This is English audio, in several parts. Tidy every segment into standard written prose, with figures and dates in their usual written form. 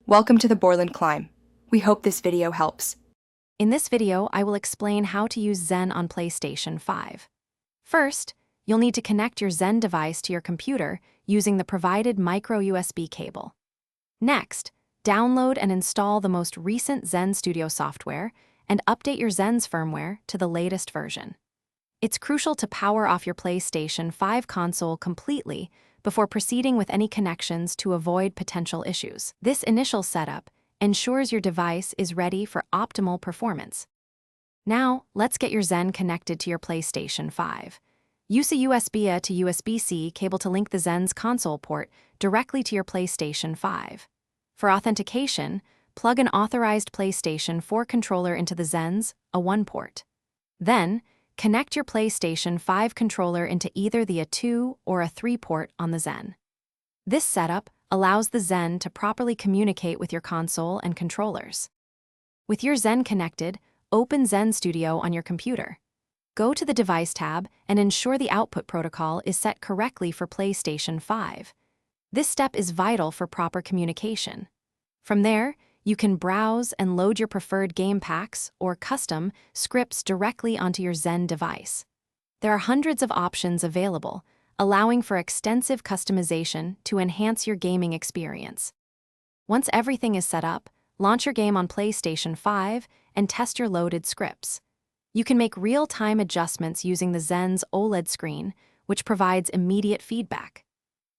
Welcome to the Borland Climb. We hope this video helps. In this video, I will explain how to use Zen on PlayStation 5. First, you'll need to connect your Zen device to your computer using the provided micro USB cable. Next, download and install the most recent Zen Studio software and update your Zen's firmware to the latest version. It's crucial to power off your PlayStation 5 console completely before proceeding with any connections to avoid potential issues. This initial setup ensures your device is ready for optimal performance. Now, let's get your Zen connected to your PlayStation 5. Use a USB-A to USB-C cable to link the Zen's console port directly to your PlayStation 5. For authentication, plug an authorized PlayStation 4 controller into the Zen's A1 port. Then, connect your PlayStation 5 controller into either the A2 or A3 port on the Zen. This setup allows the Zen to properly communicate with your console and controllers. With your Zen connected, open Zen Studio on your computer. Go to the Device tab and ensure the output protocol is set correctly for PlayStation 5. This step is vital for proper communication. From there, you can browse and load your preferred game packs or custom scripts directly onto your Zen device. There are hundreds of options available, allowing for extensive customization to enhance your gaming experience. Once everything is set up, launch your game on PlayStation 5 and test your loaded scripts. You can make real-time adjustments using the Zen's OLED screen, which provides immediate feedback.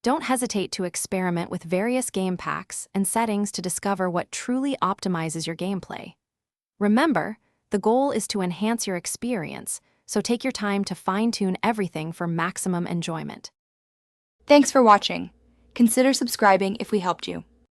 Don't hesitate to experiment with various game packs and settings to discover what truly optimizes your gameplay. Remember, the goal is to enhance your experience, so take your time to fine-tune everything for maximum enjoyment. Thanks for watching. Consider subscribing if we helped you.